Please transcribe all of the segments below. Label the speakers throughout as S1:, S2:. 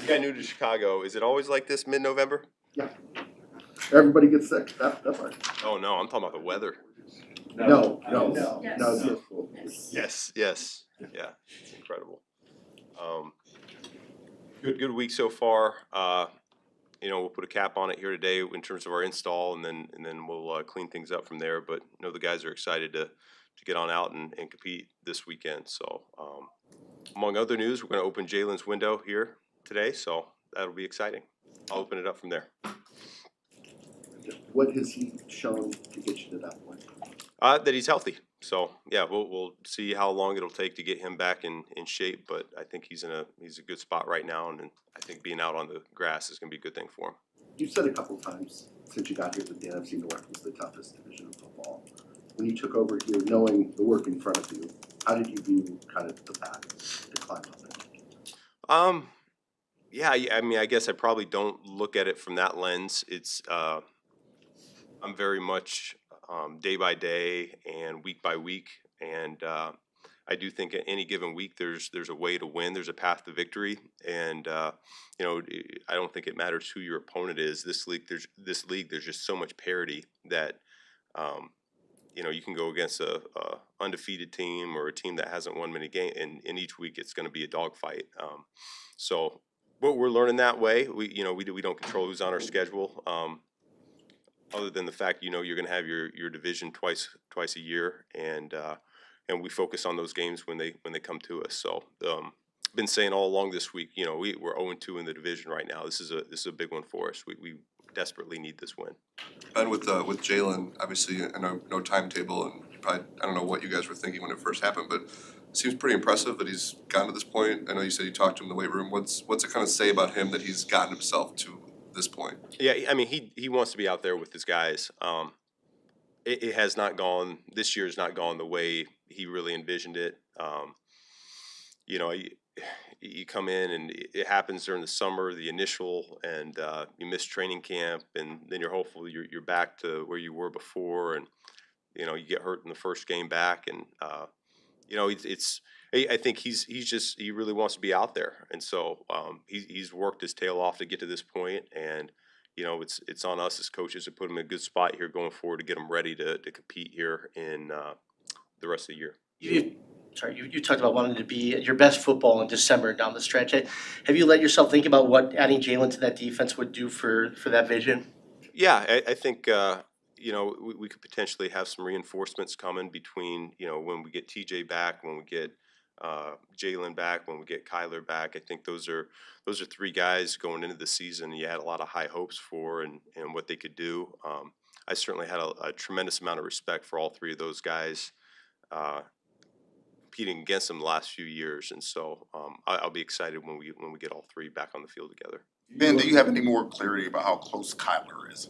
S1: You got new to Chicago. Is it always like this mid-November?
S2: Yeah. Everybody gets sick. That's right.
S1: Oh no, I'm talking about the weather.
S2: No.
S1: Yes. Yeah, it's incredible. Good week so far. We'll put a cap on it here today in terms of our install, and then we'll clean things up from there. But the guys are excited to get on out and compete this weekend. So among other news, we're going to open Jalen's window here today, so that'll be exciting. I'll open it up from there.
S2: What has he shown to get you to that point?
S1: That he's healthy. So yeah, we'll see how long it'll take to get him back in shape. But I think he's a good spot right now, and I think being out on the grass is going to be a good thing for him.
S2: You've said a couple of times since you got here that the NFC North was the toughest division of football. When you took over here, knowing the work in front of you, how did you view kind of the path to climb up there?
S1: Yeah, I mean, I guess I probably don't look at it from that lens. It's I'm very much day by day and week by week, and I do think at any given week there's a way to win. There's a path to victory, and I don't think it matters who your opponent is. This league, there's just so much parity that you can go against a undefeated team or a team that hasn't won many games, and each week it's going to be a dogfight. So, but we're learning that way. We don't control who's on our schedule. Other than the fact you're going to have your division twice a year, and we focus on those games when they come to us. So been saying all along this week, we're 0-2 in the division right now. This is a big one for us. We desperately need this win.
S3: And with Jalen, obviously, I know no timetable, and I don't know what you guys were thinking when it first happened, but it seems pretty impressive that he's gotten to this point. I know you said you talked to him in the weight room. What's it kind of say about him that he's gotten himself to this point?
S1: Yeah, I mean, he wants to be out there with his guys. It has not gone. This year has not gone the way he really envisioned it. You come in and it happens during the summer, the initial, and you miss training camp, and then you're hopeful you're back to where you were before, and you get hurt in the first game back, and I think he really wants to be out there, and so he's worked his tail off to get to this point, and it's on us as coaches to put him in a good spot here going forward to get him ready to compete here in the rest of the year.
S4: You talked about wanting to be at your best football in December down the stretch. Have you let yourself think about what adding Jalen to that defense would do for that vision?
S1: Yeah, I think we could potentially have some reinforcements coming between when we get TJ back, when we get Jalen back, when we get Kyler back. I think those are three guys going into the season you had a lot of high hopes for and what they could do. I certainly had a tremendous amount of respect for all three of those guys. Competing against them the last few years, and so I'll be excited when we get all three back on the field together.
S5: Ben, do you have any more clarity about how close Kyler is?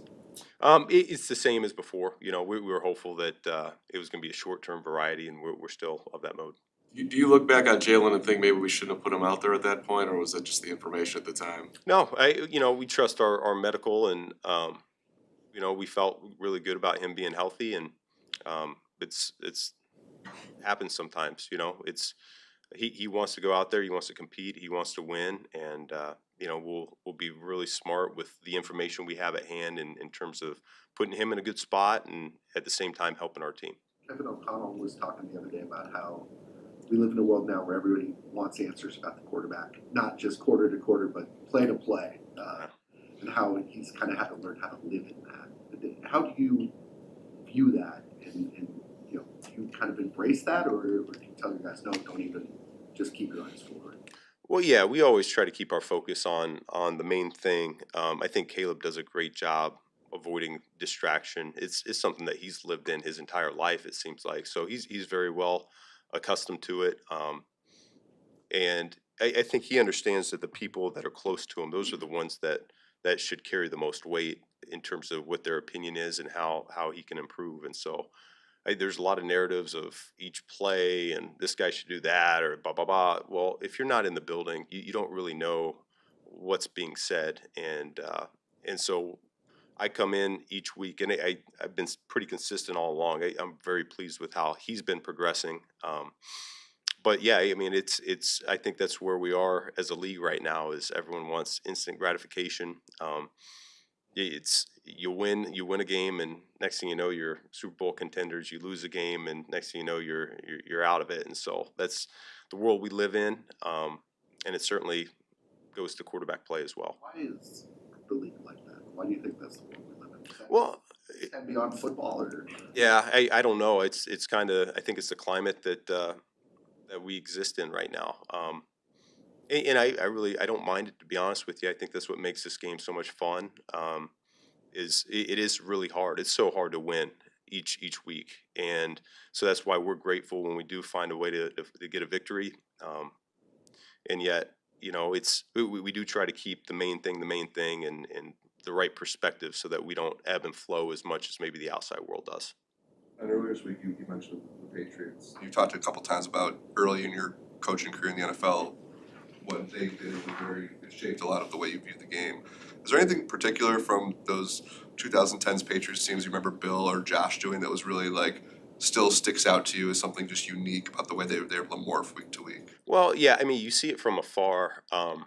S1: It's the same as before. We were hopeful that it was going to be a short-term variety, and we're still of that mode.
S6: Do you look back on Jalen and think maybe we shouldn't have put him out there at that point, or was that just the information at the time?
S1: No, we trust our medical, and we felt really good about him being healthy, and it's happens sometimes. It's he wants to go out there, he wants to compete, he wants to win, and we'll be really smart with the information we have at hand in terms of putting him in a good spot and at the same time helping our team.
S2: Kevin O'Connell was talking the other day about how we live in a world now where everybody wants answers about the quarterback, not just quarter to quarter, but play to play, and how he's kind of had to learn how to live in that. How do you view that, and do you kind of embrace that, or do you tell your guys, no, don't even, just keep your eyes forward?
S1: Well, yeah, we always try to keep our focus on the main thing. I think Caleb does a great job avoiding distraction. It's something that he's lived in his entire life, it seems like. So he's very well accustomed to it. And I think he understands that the people that are close to him, those are the ones that should carry the most weight in terms of what their opinion is and how he can improve. And so there's a lot of narratives of each play and this guy should do that or blah, blah, blah. Well, if you're not in the building, you don't really know what's being said. And so I come in each week, and I've been pretty consistent all along. I'm very pleased with how he's been progressing. But yeah, I mean, I think that's where we are as a league right now. Is everyone wants instant gratification. You win a game, and next thing you know, you're Super Bowl contenders. You lose a game, and next thing you know, you're out of it. And so that's the world we live in, and it certainly goes to quarterback play as well.
S2: Why is the league like that? Why do you think that's the world we live in? Is that
S1: Well,
S2: extend beyond football, or
S1: yeah, I don't know. It's kind of, I think it's the climate that we exist in right now. And I really, I don't mind it, to be honest with you. I think that's what makes this game so much fun. It is really hard. It's so hard to win each week, and so that's why we're grateful when we do find a way to get a victory. And yet, we do try to keep the main thing, and the right perspective, so that we don't ebb and flow as much as maybe the outside world does.
S3: And earlier this week, you mentioned the Patriots. You talked a couple times about early in your coaching career in the NFL, what they did it shaped a lot of the way you viewed the game. Is there anything particular from those 2010s Patriots teams you remember Bill or Josh doing that was really still sticks out to you as something just unique about the way they were able to morph week to week?
S1: Well, yeah, I mean, you see it from afar, and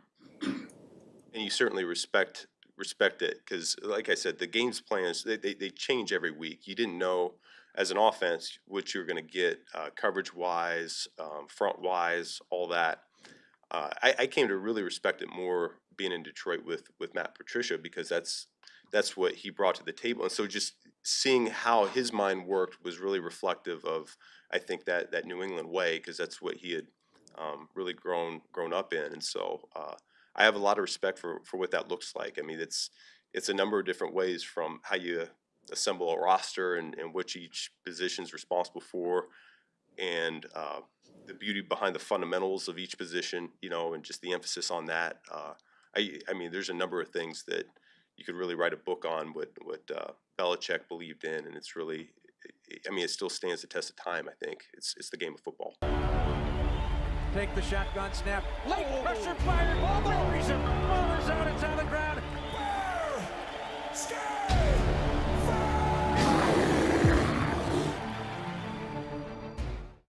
S1: you certainly respect it, because, like I said, the game's plans, they change every week. You didn't know as an offense what you were going to get, coverage wise, front wise, all that. I came to really respect it more being in Detroit with Matt Patricia, because that's what he brought to the table. And so just seeing how his mind worked was really reflective of, I think, that New England way, because that's what he had really grown up in. And so I have a lot of respect for what that looks like. I mean, it's a number of different ways, from how you assemble a roster and which each position is responsible for, and the beauty behind the fundamentals of each position, and just the emphasis on that. I mean, there's a number of things that you could really write a book on what Belichick believed in, and it's really, I mean, it still stands the test of time. I think it's the game of football.
S7: Take the shotgun snap. Late pressure fired. Ball buries him. Ball is out. It's on the ground.